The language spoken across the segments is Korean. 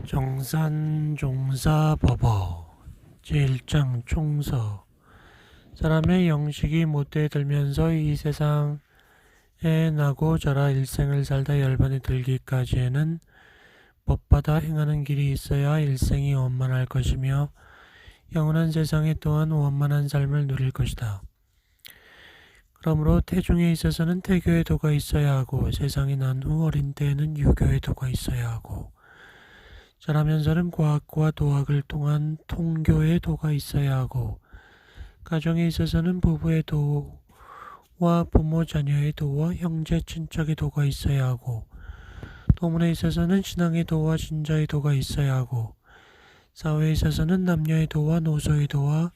정산종사법어 제1장 총서. 사람의 영식이 못되어 들면서 이 세상에 나고 자라 일생을 살다 열반에 들기까지에는 법받아 행하는 길이 있어야 일생이 원만할 것이며 영원한 세상에 또한 원만한 삶을 누릴 것이다. 그러므로 태중에 있어서는 태교의 도가 있어야 하고 세상이 난 후 어린 때에는 유교의 도가 있어야 하고 자라면서는 과학과 도학을 통한 통교의 도가 있어야 하고 가정에 있어서는 부부의 도와 부모 자녀의 도와 형제 친척의 도가 있어야 하고 도문에 있어서는 신앙의 도와 신자의 도가 있어야 하고 사회에 있어서는 남녀의 도와 노소의 도와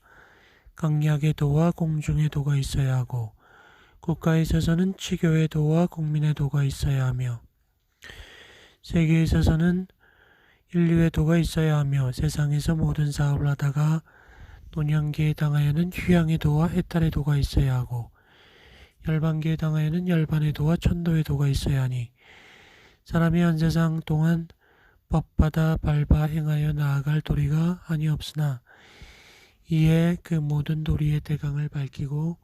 강약의 도와 공중의 도가 있어야 하고 국가에 있어서는 치교의 도와 국민의 도가 있어야 하며 세계에 있어서는 인류의 도가 있어야 하며 세상에서 모든 사업을 하다가 노년기에 해당하여는 휴양의 도와 해탈의 도가 있어야 하고 열반기에 해당하여는 열반의 도와 천도의 도가 있어야 하니 사람이 한 세상 동안 법받아 밟아 행하여 나아갈 도리가 아니없으나 이에 그 모든 도리의 대강을 밝히고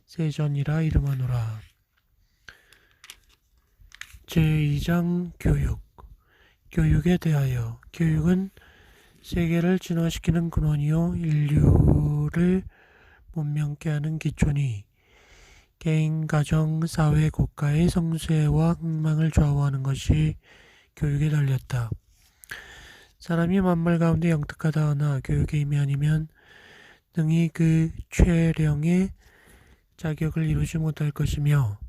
세전이라 이름하노라. 제2장 교육. 교육에 대하여. 교육은 세계를 진화시키는 근원이요 인류를 문명케 하는 기초니 개인, 가정, 사회, 국가의 성쇠와 흥망을 좌우하는 것이 교육에 달렸다. 사람이 만물 가운데 영특하다 하나 교육의 힘이 아니면 능히 그 최령의 자격을 이루지 못할 것이며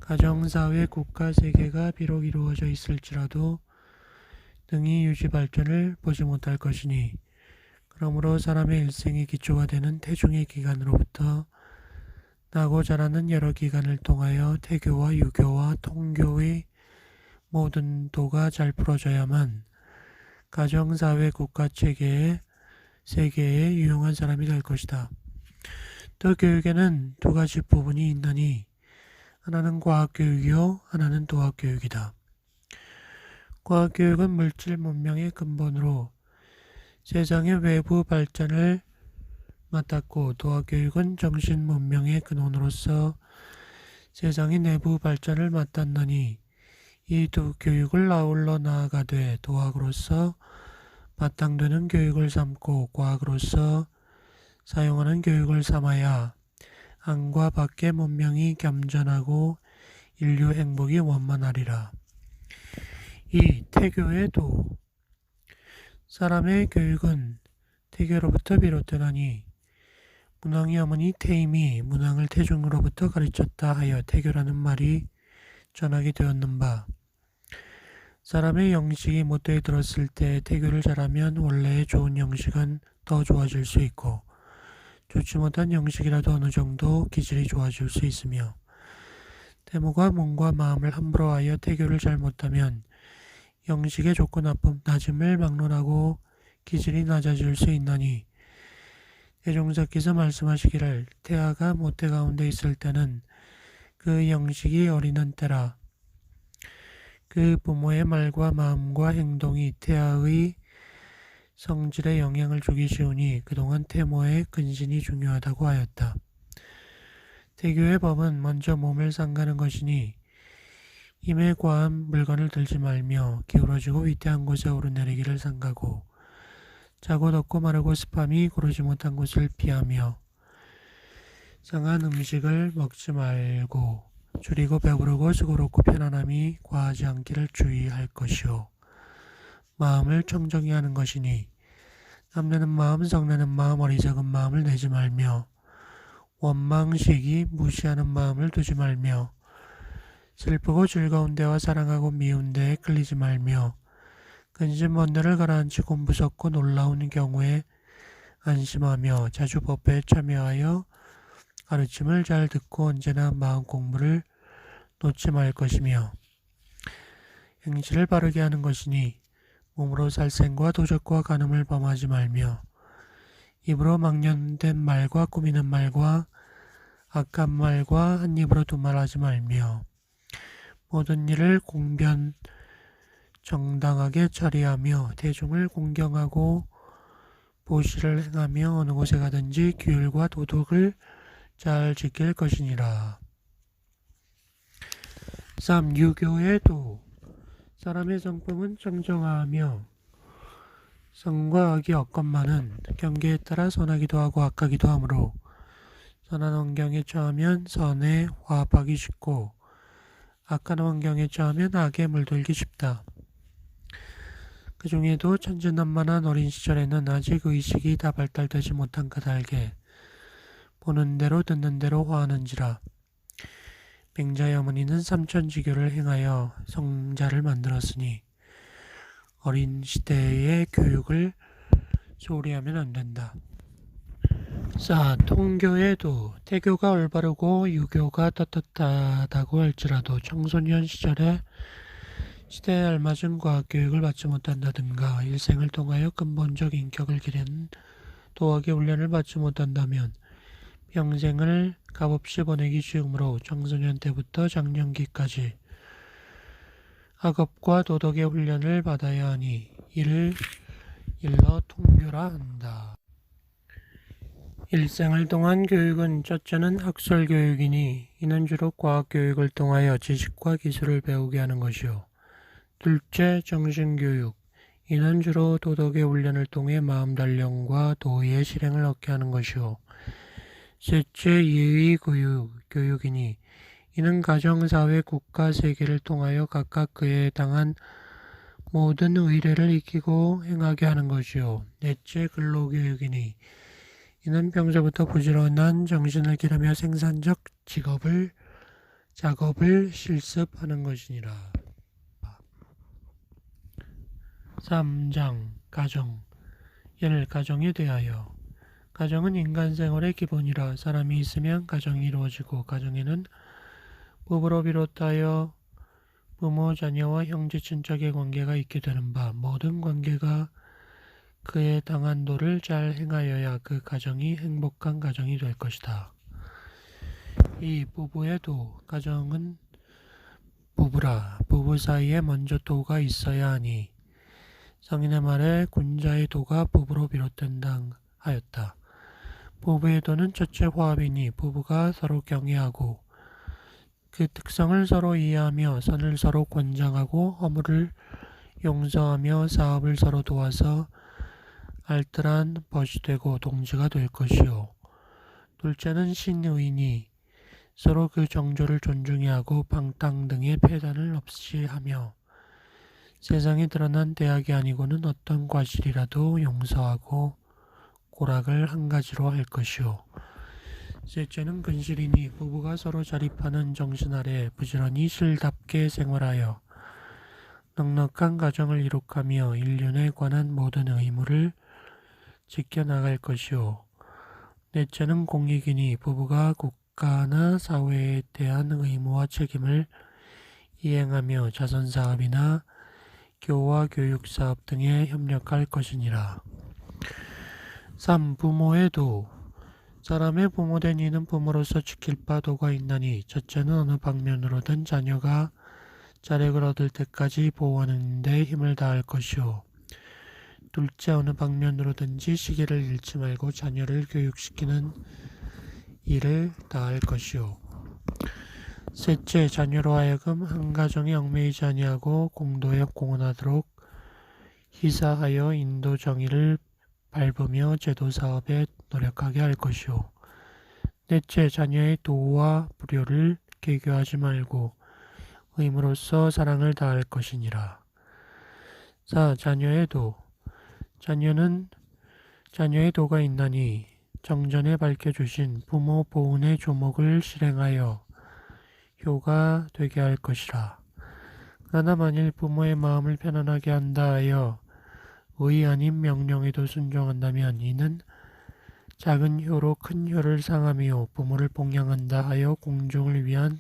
가정, 사회, 국가, 세계가 비록 이루어져 있을지라도 능히 유지 발전을 보지 못할 것이니 그러므로 사람의 일생의 기초가 되는 태중의 기간으로부터 나고 자라는 여러 기간을 통하여 태교와 유교와 통교의 모든 도가 잘 풀어져야만 가정, 사회, 국가, 체계에 세계에 유용한 사람이 될 것이다. 또 교육에는 두 가지 부분이 있나니 하나는 과학교육이요 하나는 도학교육이다. 과학교육은 물질 문명의 근본으로 세상의 외부 발전을 맡았고 도학교육은 정신 문명의 근원으로서 세상의 내부 발전을 맡았나니 이 두 교육을 아울러 나아가되 도학으로서 바탕되는 교육을 삼고 과학으로서 사용하는 교육을 삼아야 안과 밖의 문명이 겸전하고 인류 행복이 원만하리라. 이 태교의 도. 사람의 교육은 태교로부터 비롯되나니 문왕의 어머니 태임이 문왕을 태중으로부터 가르쳤다 하여 태교라는 말이 전하게 되었는 바 사람의 영식이 못되어 들었을 때 태교를 잘하면 원래의 좋은 영식은 더 좋아질 수 있고 좋지 못한 영식이라도 어느 정도 기질이 좋아질 수 있으며 태모가 몸과 마음을 함부로 하여 태교를 잘못하면 영식의 좋고 낮음을 막론하고 기질이 낮아질 수 있나니 대종사께서 말씀하시기를 태아가 모태 가운데 있을 때는 그 영식이 어리는 때라. 그 부모의 말과 마음과 행동이 태아의 성질에 영향을 주기 쉬우니 그동안 태모의 근신이 중요하다고 하였다. 태교의 법은 먼저 몸을 삼가는 것이니 힘에 과한 물건을 들지 말며 기울어지고 위태한 곳에 오르내리기를 삼가고 짜고 덥고 마르고 습함이 고르지 못한 곳을 피하며 상한 음식을 먹지 말고 줄이고 배부르고 수고롭고 편안함이 과하지 않기를 주의할 것이요 마음을 청정히 하는 것이니 탐내는 마음, 성내는 마음, 어리석은 마음을 내지 말며 원망시기 무시하는 마음을 두지 말며 슬프고 즐거운 데와 사랑하고 미운 데에 끌리지 말며 근심 먼 데를 가라앉히고 무섭고 놀라운 경우에 안심하며 자주 법회에 참여하여 가르침을 잘 듣고 언제나 마음 공부를 놓지 말 것이며 행실을 바르게 하는 것이니 몸으로 살생과 도적과 간음을 범하지 말며 입으로 망령된 말과 꾸미는 말과 악한 말과 한 입으로 두말하지 말며 모든 일을 공변 정당하게 처리하며 대중을 공경하고 보시를 행하며 어느 곳에 가든지 규율과 도덕을 잘 지킬 것이니라. 3. 유교의 도. 사람의 성품은 정정하며 선과 악이 없건만은 경계에 따라 선하기도 하고 악하기도 하므로 선한 환경에 처하면 선에 화합하기 쉽고 악한 환경에 처하면 악에 물들기 쉽다. 그 중에도 천진난만한 어린 시절에는 아직 의식이 다 발달되지 못한 까닭에 보는 대로 듣는 대로 화하는지라. 맹자의 어머니는 삼천지교를 행하여 성자를 만들었으니 어린 시대의 교육을 소홀히 하면 안 된다. 4. 통교의 도. 태교가 올바르고 유교가 떳떳하다고 할지라도 청소년 시절에 시대에 알맞은 과학교육을 받지 못한다든가 일생을 통하여 근본적 인격을 기르는 도학의 훈련을 받지 못한다면 평생을 값없이 보내기 쉬우므로 청소년 때부터 장년기까지 학업과 도덕의 훈련을 받아야 하니 이를 일러 통교라 한다. 일생을 통한 교육은 첫째는 학설교육이니 이는 주로 과학교육을 통하여 지식과 기술을 배우게 하는 것이요. 둘째, 정신교육. 이는 주로 도덕의 훈련을 통해 마음 단련과 도의의 실행을 얻게 하는 것이요. 셋째, 예의교육이니 이는 가정, 사회, 국가, 세계를 통하여 각각 그에 해당한 모든 의례를 익히고 행하게 하는 것이요. 넷째, 근로교육이니 이는 평소부터 부지런한 정신을 기르며 생산적 작업을 실습하는 것이니라. 3장 가정. 1. 가정에 대하여. 가정은 인간 생활의 기본이라 사람이 있으면 가정이 이루어지고 가정에는 부부로 비롯하여 부모, 자녀와 형제, 친척의 관계가 있게 되는 바 모든 관계가 그에 당한 도를 잘 행하여야 그 가정이 행복한 가정이 될 것이다. 2. 부부의 도. 가정은 부부라. 부부 사이에 먼저 도가 있어야 하니 성인의 말에 군자의 도가 부부로 비롯된다 하였다. 부부의 도는 첫째 화합이니 부부가 서로 경외하고 그 특성을 서로 이해하며 선을 서로 권장하고 허물을 용서하며 사업을 서로 도와서 알뜰한 벗이 되고 동지가 될 것이요. 둘째는 신의이니 서로 그 정조를 존중해 하고 방탕 등의 폐단을 없이 하며 세상에 드러난 대학이 아니고는 어떤 과실이라도 용서하고 고락을 한 가지로 할 것이요. 셋째는 근실이니 부부가 서로 자립하는 정신 아래 부지런히 실답게 생활하여 넉넉한 가정을 이룩하며 인륜에 관한 모든 의무를 지켜나갈 것이요. 넷째는 공익이니 부부가 국가나 사회에 대한 의무와 책임을 이행하며 자선사업이나 교화 교육사업 등에 협력할 것이니라. 3. 부모의 도. 사람의 부모된 이는 부모로서 지킬 바 도가 있나니 첫째는 어느 방면으로든 자녀가 자력을 얻을 때까지 보호하는 데 힘을 다할 것이요. 둘째, 어느 방면으로든지 시기를 잃지 말고 자녀를 교육시키는 일을 다할 것이요. 셋째, 자녀로 하여금 한 가정에 얽매이지 아니하고 공도에 공헌하도록 희사하여 인도 정의를 밟으며 제도 사업에 노력하게 할 것이요. 넷째, 자녀의 도와 불효를 계교하지 말고 의무로서 사랑을 다할 것이니라. 4. 자녀의 도. 자녀의 도가 있나니 정전에 밝혀주신 부모 보훈의 조목을 실행하여 효가 되게 할 것이라. 그러나 만일 부모의 마음을 편안하게 한다 하여 의 아닌 명령에도 순종한다면 이는 작은 효로 큰 효를 상하며 부모를 봉양한다 하여 공중을 위한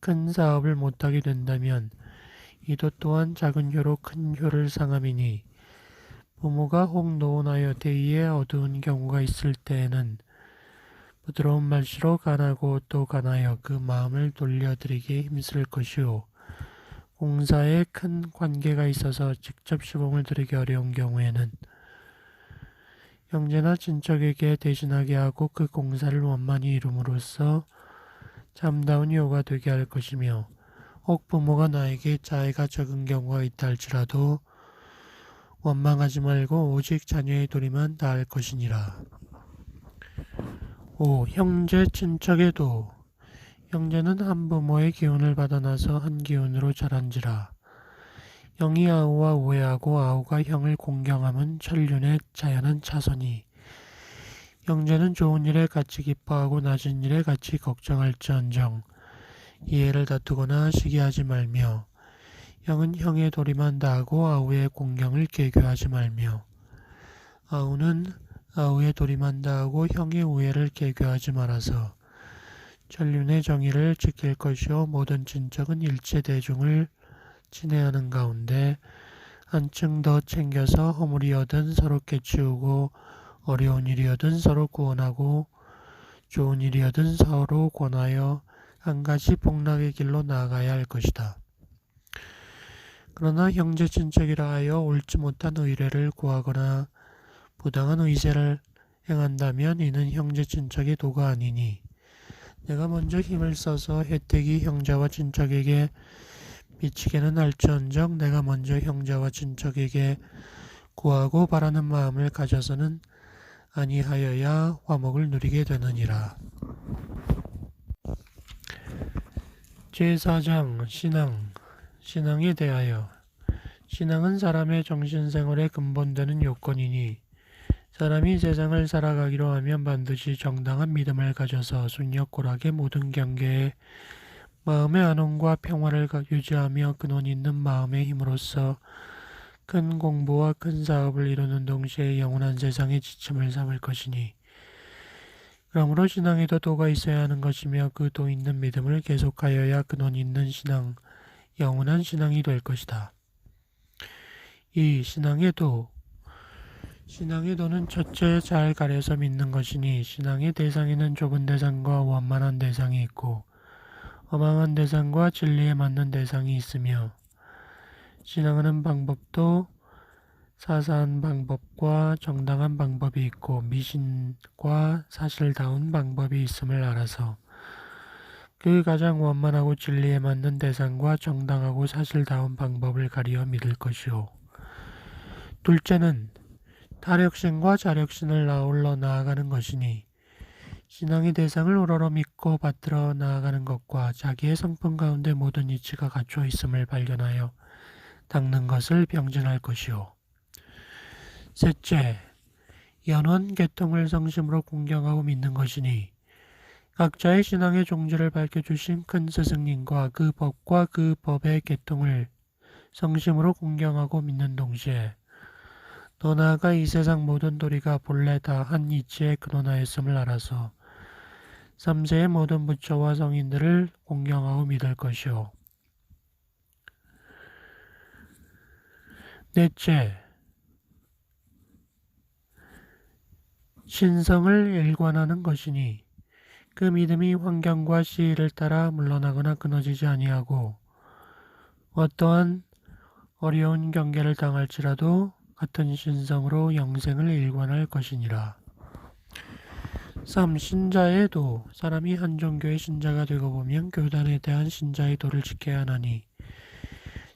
큰 사업을 못하게 된다면 이도 또한 작은 효로 큰 효를 상함이니 부모가 혹 노원하여 대의에 어두운 경우가 있을 때에는 부드러운 말씨로 간하고 또 간하여 그 마음을 돌려드리기에 힘쓸 것이요. 공사에 큰 관계가 있어서 직접 시범을 들이기 어려운 경우에는 형제나 친척에게 대신하게 하고 그 공사를 원만히 이룸으로써 참다운 요가 되게 할 것이며, 혹 부모가 나에게 자애가 적은 경우가 있다 할지라도 원망하지 말고 오직 자녀의 도리만 다할 것이니라. 5. 형제 친척의 도. 형제는 한 부모의 기운을 받아나서 한 기운으로 자란지라. 형이 아우와 우애하고 아우가 형을 공경함은 천륜의 자연한 차선이. 형제는 좋은 일에 같이 기뻐하고 낮은 일에 같이 걱정할지언정 이해를 다투거나 시기하지 말며, 형은 형의 도리만 다하고 아우의 공경을 계교하지 말며, 아우는 아우의 도리만 다하고 형의 우애를 계교하지 말아서 천륜의 정의를 지킬 것이요, 모든 친척은 일체 대중을 친애하는 가운데 한층 더 챙겨서 허물이여든 서로 깨치우고 어려운 일이여든 서로 구원하고 좋은 일이여든 서로 권하여 한 가지 복락의 길로 나아가야 할 것이다. 그러나 형제 친척이라 하여 옳지 못한 의례를 구하거나 부당한 의제를 행한다면 이는 형제 친척의 도가 아니니, 내가 먼저 힘을 써서 혜택이 형제와 친척에게 미치게는 할지언정 내가 먼저 형제와 친척에게 구하고 바라는 마음을 가져서는 아니하여야 화목을 누리게 되느니라. 제4장 신앙에 대하여. 신앙은 사람의 정신생활의 근본되는 요건이니, 사람이 세상을 살아가기로 하면 반드시 정당한 믿음을 가져서 순력골하게 모든 경계에 마음의 안온과 평화를 유지하며 근원 있는 마음의 힘으로써 큰 공부와 큰 사업을 이루는 동시에 영원한 세상의 지침을 삼을 것이니, 그러므로 신앙에도 도가 있어야 하는 것이며 그 도 있는 믿음을 계속하여야 근원 있는 신앙, 영원한 신앙이 될 것이다. 이 신앙의 도. 신앙의 도는 첫째 잘 가려서 믿는 것이니, 신앙의 대상에는 좁은 대상과 원만한 대상이 있고 허망한 대상과 진리에 맞는 대상이 있으며, 신앙하는 방법도 사사한 방법과 정당한 방법이 있고 미신과 사실다운 방법이 있음을 알아서 그 가장 원만하고 진리에 맞는 대상과 정당하고 사실다운 방법을 가리어 믿을 것이요. 둘째는 타력신과 자력신을 아울러 나아가는 것이니, 신앙의 대상을 우러러 믿고 받들어 나아가는 것과 자기의 성품 가운데 모든 이치가 갖춰 있음을 발견하여 닦는 것을 병진할 것이요. 셋째, 연원 계통을 성심으로 공경하고 믿는 것이니, 각자의 신앙의 종지를 밝혀주신 큰 스승님과 그 법과 그 법의 계통을 성심으로 공경하고 믿는 동시에 더 나아가 이 세상 모든 도리가 본래 다 한 이치에 근원하였음을 알아서 삼세의 모든 부처와 성인들을 공경하고 믿을 것이요. 넷째, 신성을 일관하는 것이니, 그 믿음이 환경과 시일을 따라 물러나거나 끊어지지 아니하고 어떠한 어려운 경계를 당할지라도 같은 신성으로 영생을 일관할 것이니라. 3. 신자의 도. 사람이 한 종교의 신자가 되고 보면 교단에 대한 신자의 도를 지켜야 하나니,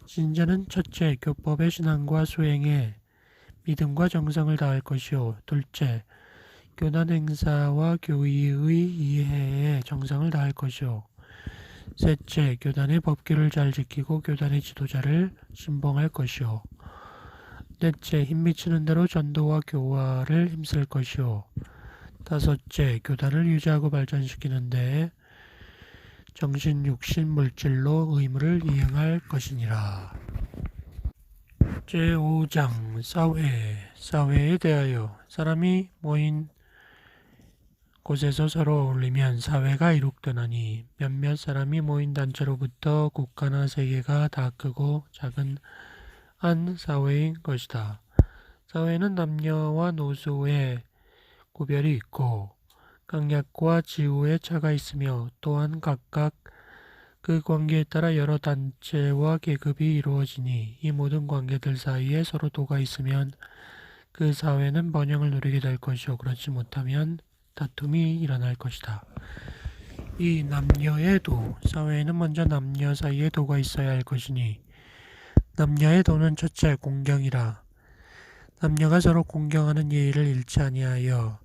신자는 첫째 교법의 신앙과 수행에 믿음과 정성을 다할 것이요, 둘째 교단 행사와 교의의 이해에 정성을 다할 것이요, 셋째 교단의 법규를 잘 지키고 교단의 지도자를 신봉할 것이요, 넷째 힘미치는 대로 전도와 교화를 힘쓸 것이요, 다섯째 교단을 유지하고 발전시키는 데에 정신, 육신, 물질로 의무를 이행할 것이니라. 제5장 사회에 대하여. 사람이 모인 곳에서 서로 어울리면 사회가 이룩되나니, 몇몇 사람이 모인 단체로부터 국가나 세계가 다 크고 작은 한 사회인 것이다. 사회는 남녀와 노소의 구별이 있고 강약과 지우의 차가 있으며, 또한 각각 그 관계에 따라 여러 단체와 계급이 이루어지니 이 모든 관계들 사이에 서로 도가 있으면 그 사회는 번영을 누리게 될 것이요 그렇지 못하면 다툼이 일어날 것이다. 이 남녀의 도, 사회에는 먼저 남녀 사이에 도가 있어야 할 것이니 남녀의 도는 첫째 공경이라. 남녀가 서로 공경하는 예의를 잃지 아니하여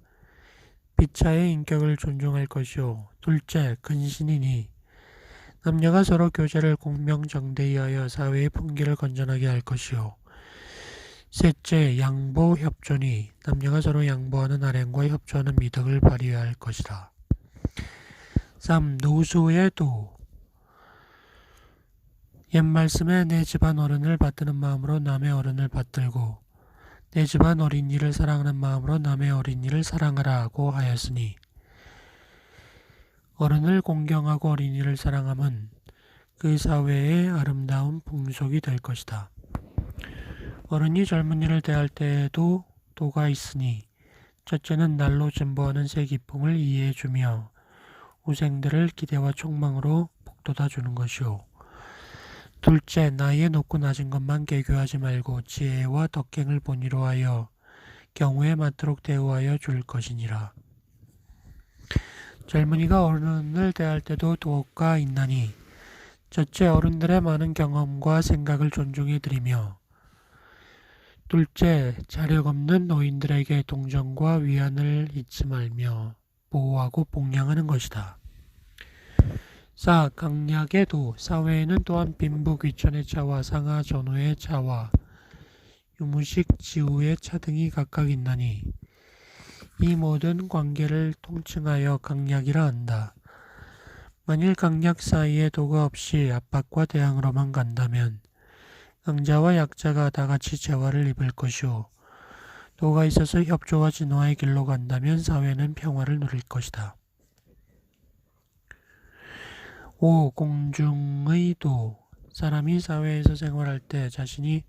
비차의 인격을 존중할 것이요 둘째 근신이니 남녀가 서로 교제를 공명정대히 하여 사회의 풍기를 건전하게 할 것이요 셋째 양보협조니 남녀가 서로 양보하는 아량과 협조하는 미덕을 발휘해야 할 것이다. 3. 노소의 도. 옛말씀에 내 집안 어른을 받드는 마음으로 남의 어른을 받들고 내 집안 어린이를 사랑하는 마음으로 남의 어린이를 사랑하라고 하였으니 어른을 공경하고 어린이를 사랑함은 그 사회의 아름다운 풍속이 될 것이다. 어른이 젊은이를 대할 때에도 도가 있으니 첫째는 날로 진보하는 새 기풍을 이해해주며 후생들을 기대와 촉망으로 북돋아 주는 것이요 둘째 나이에 높고 낮은 것만 계교하지 말고 지혜와 덕행을 본의로 하여 경우에 맞도록 대우하여 줄 것이니라. 젊은이가 어른을 대할 때도 도가 있나니 첫째 어른들의 많은 경험과 생각을 존중해 드리며 둘째 자력 없는 노인들에게 동정과 위안을 잊지 말며 보호하고 복양하는 것이다. 4. 강약의 도. 사회에는 또한 빈부 귀천의 차와 상하 전후의 차와 유무식 지우의 차 등이 각각 있나니 이 모든 관계를 통칭하여 강약이라 한다. 만일 강약 사이에 도가 없이 압박과 대항으로만 간다면 강자와 약자가 다같이 재화를 입을 것이오 도가 있어서 협조와 진화의 길로 간다면 사회는 평화를 누릴 것이다. 5. 공중의 도. 사람이 사회에서 생활할 때 자신이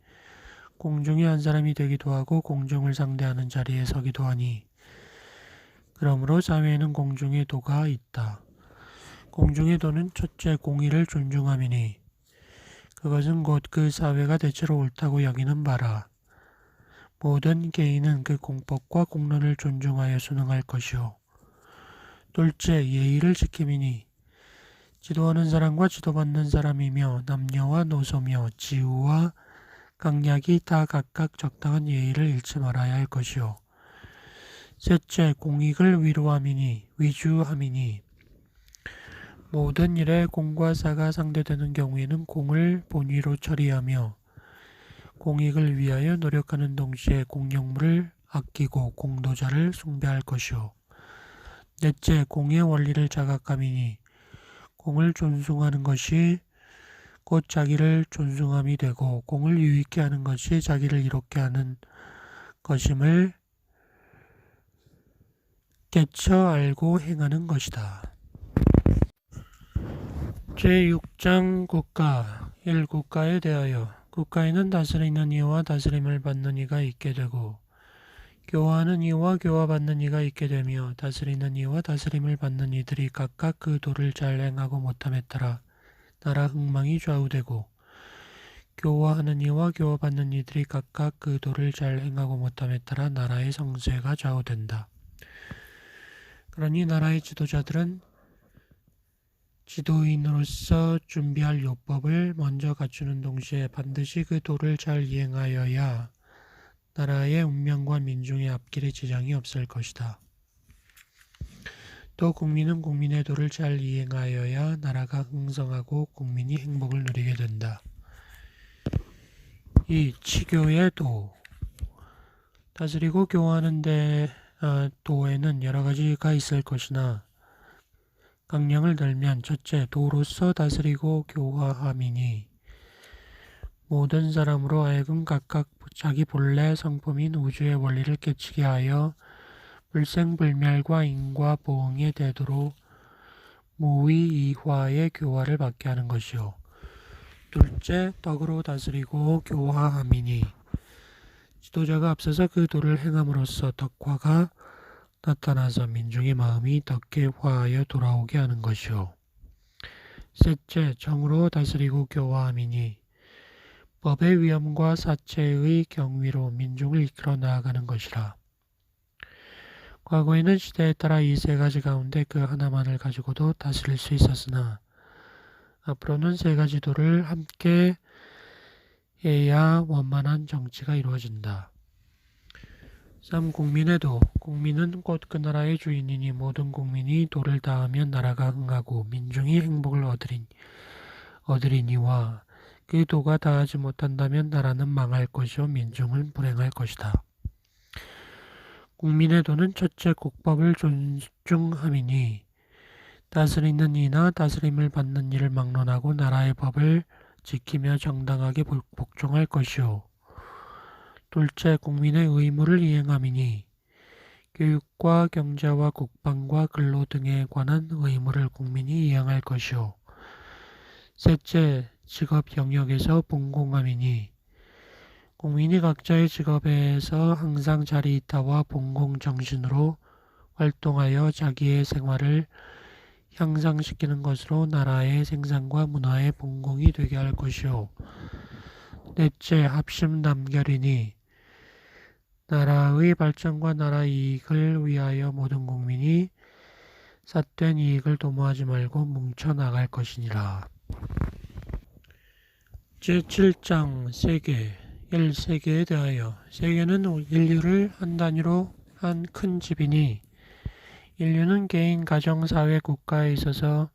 공중의 한 사람이 되기도 하고 공중을 상대하는 자리에 서기도 하니 그러므로 사회에는 공중의 도가 있다. 공중의 도는 첫째 공의를 존중함이니 그것은 곧 그 사회가 대체로 옳다고 여기는 바라. 모든 개인은 그 공법과 공론을 존중하여 순응할 것이요 둘째 예의를 지킴이니 지도하는 사람과 지도받는 사람이며 남녀와 노소며 지우와 강약이 다 각각 적당한 예의를 잃지 말아야 할 것이요 셋째 공익을 위주함이니 모든 일에 공과 사가 상대되는 경우에는 공을 본위로 처리하며 공익을 위하여 노력하는 동시에 공용물을 아끼고 공도자를 숭배할 것이요 넷째 공의 원리를 자각함이니 공을 존중하는 것이 곧 자기를 존중함이 되고 공을 유익게 하는 것이 자기를 이롭게 하는 것임을 깨쳐 알고 행하는 것이다. 제6장 국가 1. 국가에 대하여 국가에는 다스리는 이와 다스림을 받는 이가 있게 되고 교화하는 이와 교화받는 이가 있게 되며 다스리는 이와 다스림을 받는 이들이 각각 그 도를 잘 행하고 못함에 따라 나라 흥망이 좌우되고 교화하는 이와 교화받는 이들이 각각 그 도를 잘 행하고 못함에 따라 나라의 성쇠가 좌우된다. 그러니 나라의 지도자들은 지도인으로서 준비할 요법을 먼저 갖추는 동시에 반드시 그 도를 잘 이행하여야 나라의 운명과 민중의 앞길에 지장이 없을 것이다. 또 국민은 국민의 도를 잘 이행하여야 나라가 흥성하고 국민이 행복을 누리게 된다. 이 치교의 도. 다스리고 교화하는 도에는 여러 가지가 있을 것이나 강령을 들면 첫째 도로서 다스리고 교화함이니 모든 사람으로 하여금 각각 자기 본래 성품인 우주의 원리를 깨치게 하여 불생불멸과 인과 보응에 되도록 무의이화의 교화를 받게 하는 것이요 둘째 덕으로 다스리고 교화함이니 지도자가 앞서서 그 도를 행함으로써 덕화가 나타나서 민중의 마음이 덕게 화하여 돌아오게 하는 것이요 셋째, 정으로 다스리고 교화함이니 법의 위엄과 사체의 경위로 민중을 이끌어 나아가는 것이라. 과거에는 시대에 따라 이 세 가지 가운데 그 하나만을 가지고도 다스릴 수 있었으나 앞으로는 세 가지 도를 함께 해야 원만한 정치가 이루어진다. 3. 국민의 도. 국민은 곧 그 나라의 주인이니 모든 국민이 도를 다하면 나라가 흥하고 민중이 행복을 얻으리니와 그 도가 다하지 못한다면 나라는 망할 것이요 민중은 불행할 것이다. 국민의 도는 첫째 국법을 존중함이니 다스리는 이나 다스림을 받는 이를 막론하고 나라의 법을 지키며 정당하게 복종할 것이요. 둘째, 국민의 의무를 이행함이니 교육과 경제와 국방과 근로 등에 관한 의무를 국민이 이행할 것이요. 셋째, 직업 영역에서 본공함이니 국민이 각자의 직업에서 항상 자리이타와 본공정신으로 활동하여 자기의 생활을 향상시키는 것으로 나라의 생산과 문화의 본공이 되게 할 것이요. 넷째, 합심남결이니 나라의 발전과 나라 이익을 위하여 모든 국민이 삿된 이익을 도모하지 말고 뭉쳐나갈 것이니라. 제7장 세계 1. 세계에 대하여 세계는 인류를 한 단위로 한 큰 집이니 인류는 개인, 가정, 사회, 국가에 있어서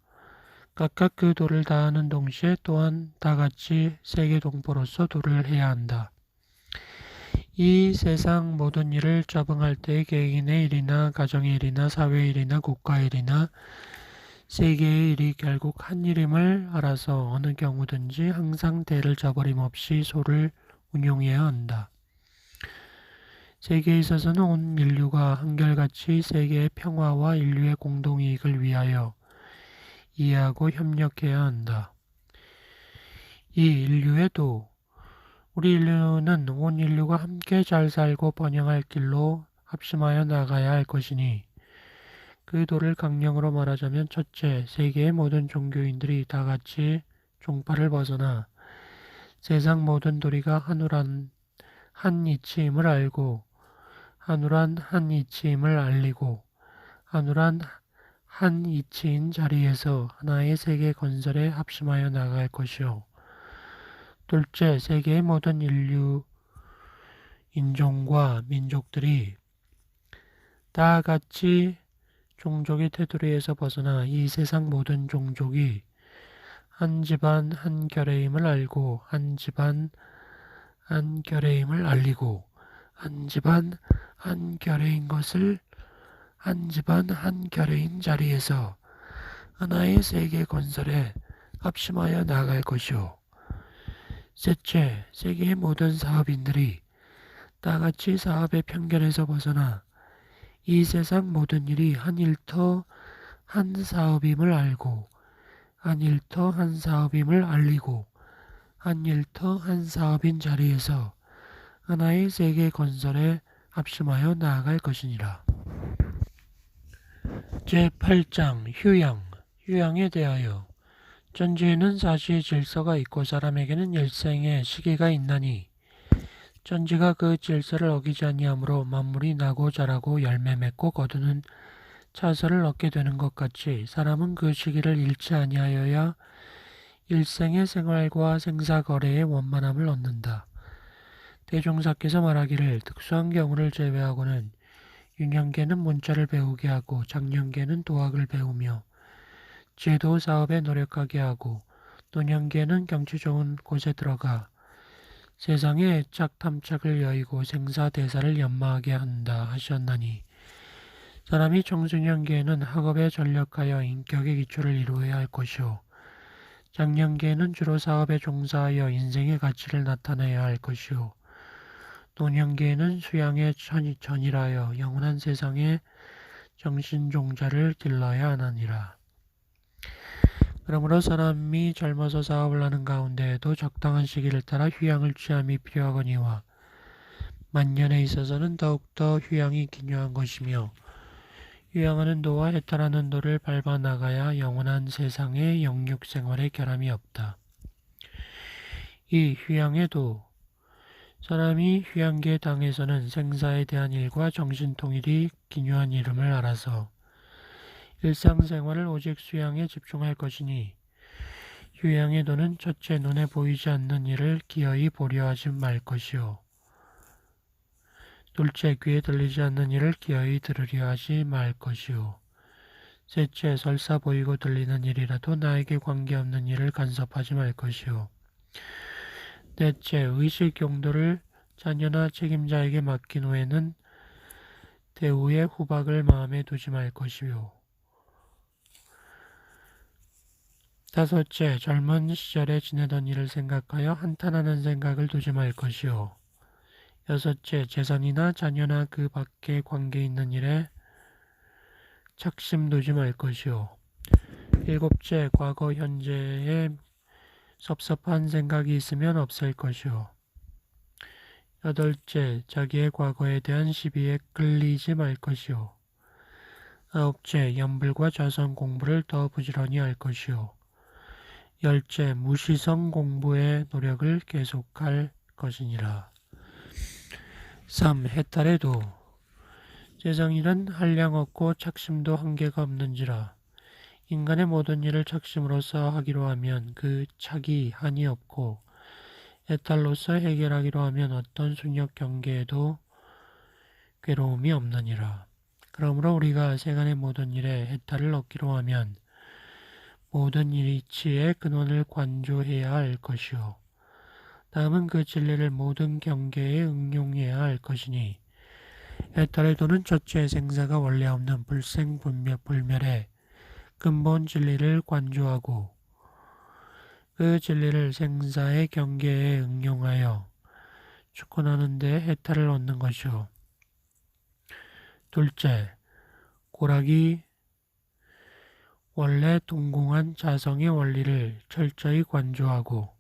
각각 그 도를 다하는 동시에 또한 다같이 세계 동포로서 도를 해야 한다. 이 세상 모든 일을 적응할 때 개인의 일이나 가정의 일이나 사회의 일이나 국가의 일이나 세계의 일이 결국 한 일임을 알아서 어느 경우든지 항상 대를 저버림 없이 소를 운용해야 한다. 세계에 있어서는 온 인류가 한결같이 세계의 평화와 인류의 공동이익을 위하여 이해하고 협력해야 한다. 이 인류의 도. 우리 인류는 온 인류가 함께 잘 살고 번영할 길로 합심하여 나가야 할 것이니 그 도를 강령으로 말하자면 첫째, 세계의 모든 종교인들이 다같이 종파를 벗어나 세상 모든 도리가 한우란 한 이치임을 알고 한우란 한 이치임을 알리고 한우란 한 이치인 자리에서 하나의 세계 건설에 합심하여 나갈 것이요. 둘째, 세계의 모든 인류, 인종과 민족들이 다 같이 종족의 테두리에서 벗어나 이 세상 모든 종족이 한 집안 한 결의임을 알고 한 집안 한 결의임을 알리고 한 집안 한 결의인 것을 한 집안 한 결의인 자리에서 하나의 세계 건설에 합심하여 나아갈 것이요. 셋째, 세계의 모든 사업인들이 다같이 사업의 편견에서 벗어나 이 세상 모든 일이 한 일터 한 사업임을 알고 한 일터 한 사업임을 알리고 한 일터 한 사업인 자리에서 하나의 세계 건설에 합심하여 나아갈 것이니라. 제8장 휴양. 휴양에 대하여 전지에는 사시의 질서가 있고 사람에게는 일생의 시기가 있나니 전지가 그 질서를 어기지 아니하므로 만물이 나고 자라고 열매 맺고 거두는 차서를 얻게 되는 것 같이 사람은 그 시기를 잃지 아니하여야 일생의 생활과 생사거래의 원만함을 얻는다. 대종사께서 말하기를 특수한 경우를 제외하고는 유년기에는 문자를 배우게 하고 장년기에는 도학을 배우며 제도 사업에 노력하게 하고 노년기에는 경치 좋은 곳에 들어가 세상의 애착 탐착을 여의고 생사대사를 연마하게 한다 하셨나니 사람이 청소년기에는 학업에 전력하여 인격의 기초를 이루어야 할 것이요 장년기에는 주로 사업에 종사하여 인생의 가치를 나타내야 할 것이요 노년기에는 수양에 전일하여 영원한 세상의 정신종자를 길러야 하느니라. 그러므로 사람이 젊어서 사업을 하는 가운데에도 적당한 시기를 따라 휴양을 취함이 필요하거니와 만년에 있어서는 더욱더 휴양이 기묘한 것이며 휴양하는 도와 해탈하는 도를 밟아 나가야 영원한 세상의 영육 생활에 결함이 없다. 이 휴양의 도, 사람이 휴양계 당에서는 생사에 대한 일과 정신통일이 기묘한 이름을 알아서 일상생활을 오직 수양에 집중할 것이니 휴양의 도는 첫째 눈에 보이지 않는 일을 기어이 보려 하지 말 것이요. 둘째 귀에 들리지 않는 일을 기어이 들으려 하지 말 것이요. 셋째 설사 보이고 들리는 일이라도 나에게 관계없는 일을 간섭하지 말 것이요. 넷째 의식 용도를 자녀나 책임자에게 맡긴 후에는 대우의 후박을 마음에 두지 말 것이요. 다섯째 젊은 시절에 지내던 일을 생각하여 한탄하는 생각을 두지 말 것이요. 여섯째 재산이나 자녀나 그 밖에 관계 있는 일에 착심 두지 말 것이요. 일곱째 과거 현재에 섭섭한 생각이 있으면 없앨 것이요. 여덟째 자기의 과거에 대한 시비에 끌리지 말 것이요. 아홉째 연불과 자선 공부를 더 부지런히 할 것이요. 열째 무시성 공부의 노력을 계속할 것이니라. 3. 해탈에도 세상일은 한량 없고 착심도 한계가 없는지라. 인간의 모든 일을 착심으로써 하기로 하면 그 착이 한이 없고 해탈로서 해결하기로 하면 어떤 순역 경계에도 괴로움이 없느니라. 그러므로 우리가 세간의 모든 일에 해탈을 얻기로 하면 모든 이치의 근원을 관조해야 할 것이요. 다음은 그 진리를 모든 경계에 응용해야 할 것이니 해탈의 도는 첫째 생사가 원래 없는 불생불멸의 근본 진리를 관조하고 그 진리를 생사의 경계에 응용하여 축원하는 데 해탈을 얻는 것이요. 둘째, 고락이 원래 동공한 자성의 원리를 철저히 관조하고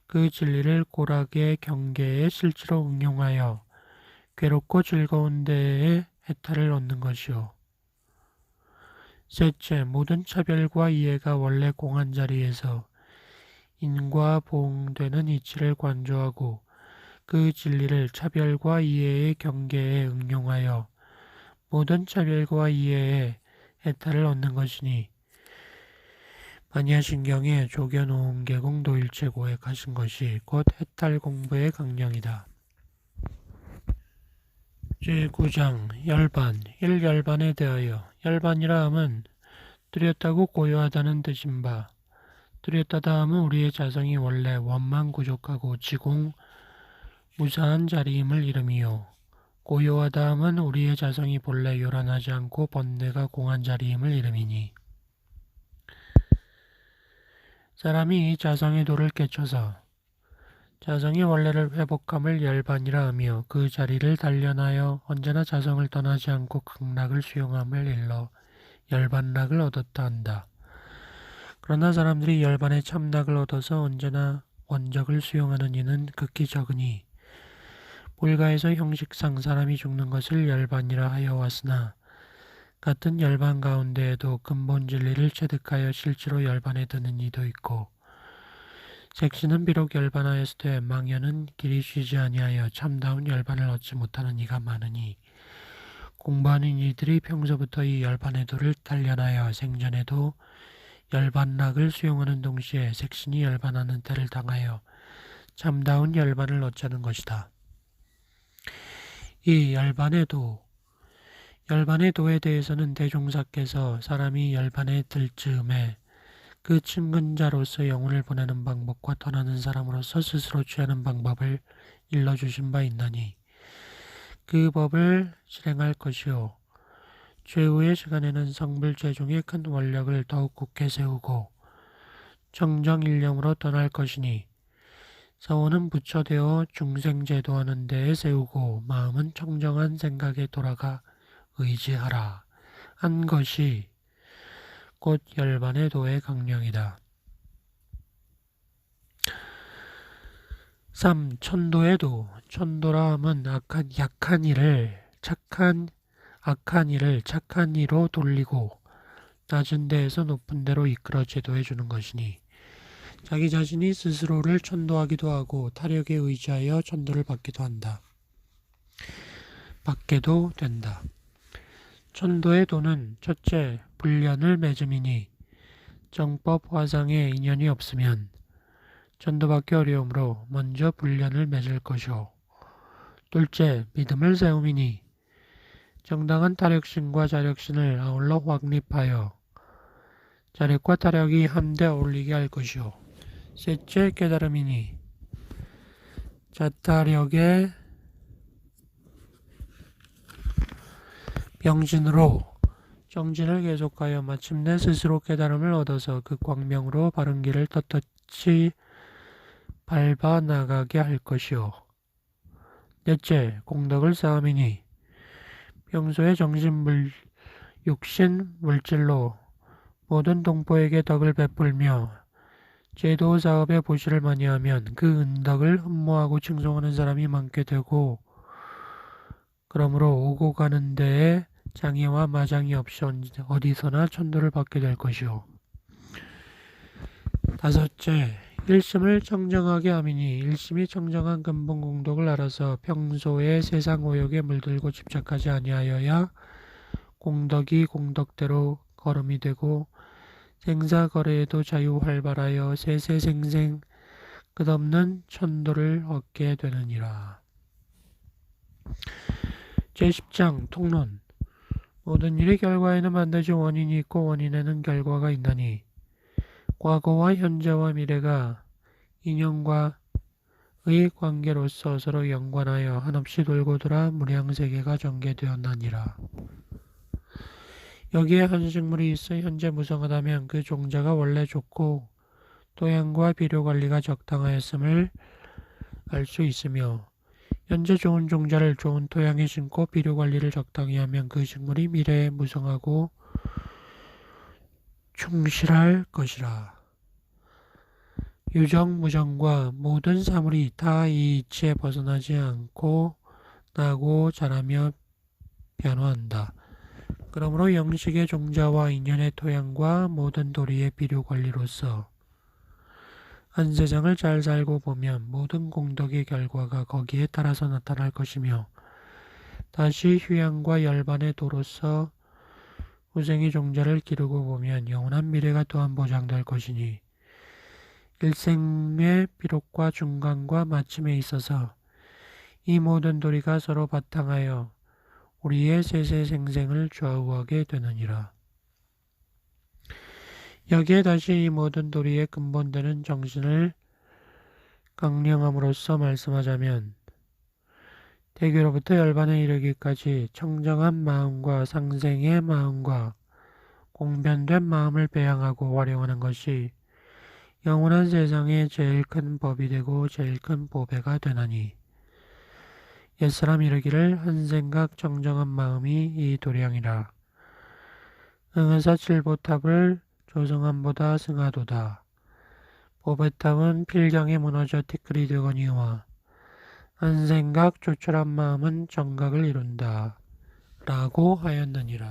그 진리를 고락의 경계에 실제로 응용하여 괴롭고 즐거운 데에 해탈을 얻는 것이요. 셋째, 모든 차별과 이해가 원래 공한 자리에서 인과 보응되는 이치를 관조하고 그 진리를 차별과 이해의 경계에 응용하여 모든 차별과 이해에 해탈을 얻는 것이니 마니아신경에 조견오은 계공 도일체 고액하신 것이 곧 해탈 공부의 강령이다. 제9장 열반 1열반에 대하여 열반이라 함은 뚜렷하고 고요하다는 뜻인바 뚜렷하다 함은 우리의 자성이 원래 원만구족하고 지공 무사한 자리임을 이름이요 고요하다 함은 우리의 자성이 본래 요란하지 않고 번뇌가 공한 자리임을 이름이니 사람이 이 자성의 도를 깨쳐서 자성의 원래를 회복함을 열반이라 하며 그 자리를 단련하여 언제나 자성을 떠나지 않고 극락을 수용함을 일러 열반락을 얻었다 한다. 그러나 사람들이 열반에 참락을 얻어서 언제나 원적을 수용하는 이는 극히 적으니 불가에서 형식상 사람이 죽는 것을 열반이라 하여 왔으나 같은 열반 가운데에도 근본 진리를 체득하여 실제로 열반에 드는 이도 있고 색신은 비록 열반하였으되 망연은 길이 쉬지 아니하여 참다운 열반을 얻지 못하는 이가 많으니 공부하는 이들이 평소부터 이 열반의 도를 단련하여 생전에도 열반락을 수용하는 동시에 색신이 열반하는 때를 당하여 참다운 열반을 얻자는 것이다. 이 열반의 도에 대해서는 대종사께서 사람이 열반에 들 즈음에 그 친근자로서 영혼을 보내는 방법과 떠나는 사람으로서 스스로 취하는 방법을 일러주신 바 있나니 그 법을 실행할 것이요. 최후의 시간에는 성불제중의 큰 원력을 더욱 굳게 세우고 정정일념으로 떠날 것이니 서원은 부처되어 중생제도하는 데에 세우고 마음은 청정한 생각에 돌아가 의지하라 한 것이 곧 열반의 도의 강령이다. 3. 천도의 도. 천도라 함은 약한 일을 착한 악한 이를 착한 이로 돌리고 낮은 데에서 높은 데로 이끌어 제도해 주는 것이니 자기 자신이 스스로를 천도하기도 하고 타력에 의지하여 천도를 받게도 된다. 천도의 도는 첫째 불련을 맺음이니 정법 화상에 인연이 없으면 천도받기 어려우므로 먼저 불련을 맺을 것이요. 둘째 믿음을 세움이니 정당한 타력신과 자력신을 아울러 확립하여 자력과 타력이 함대 어울리게 할 것이요. 셋째 깨달음이니 자타력의 병신으로 정진을 계속하여 마침내 스스로 깨달음을 얻어서 그 광명으로 바른 길을 떳떳이 밟아 나가게 할 것이요. 넷째 공덕을 쌓음이니 평소에 육신 물질로 모든 동포에게 덕을 베풀며 제도 사업에 보시를 많이 하면 그 은덕을 흠모하고 칭송하는 사람이 많게 되고 그러므로 오고 가는 데에 장애와 마장이 없이 어디서나 천도를 받게 될 것이요. 다섯째, 일심을 청정하게 함이니 일심이 청정한 근본 공덕을 알아서 평소에 세상 오욕에 물들고 집착하지 아니하여야 공덕이 공덕대로 걸음이 되고 생사거래에도 자유 활발하여 세세생생 끝없는 천도를 얻게 되느니라. 제10장 통론. 모든 일의 결과에는 반드시 원인이 있고 원인에는 결과가 있나니 과거와 현재와 미래가 인연과의 관계로서 서로 연관하여 한없이 돌고 돌아 무량세계가 전개되었나니라. 여기에 한 식물이 있어 현재 무성하다면 그 종자가 원래 좋고 토양과 비료 관리가 적당하였음을 알 수 있으며 현재 좋은 종자를 좋은 토양에 심고 비료 관리를 적당히 하면 그 식물이 미래에 무성하고 충실할 것이라. 유정, 무정과 모든 사물이 다 이 이치에 벗어나지 않고 나고 자라며 변화한다. 그러므로 영식의 종자와 인연의 토양과 모든 도리의 비료 관리로서 한 세상을 잘 살고 보면 모든 공덕의 결과가 거기에 따라서 나타날 것이며 다시 휴양과 열반의 도로서 후생의 종자를 기르고 보면 영원한 미래가 또한 보장될 것이니 일생의 비록과 중간과 마침에 있어서 이 모든 도리가 서로 바탕하여 우리의 세세생생을 좌우하게 되느니라. 여기에 다시 이 모든 도리의 근본되는 정신을 강령함으로써 말씀하자면 대교로부터 열반에 이르기까지 청정한 마음과 상생의 마음과 공변된 마음을 배양하고 활용하는 것이 영원한 세상의 제일 큰 법이 되고 제일 큰 보배가 되나니 옛사람 이르기를 한 생각 정정한 마음이 이 도량이라. 응의사 칠보탑을 조성함보다 승하도다. 보배탑은 필경에 무너져 티끌이 되거니와 한 생각 조촐한 마음은 정각을 이룬다. 라고 하였느니라.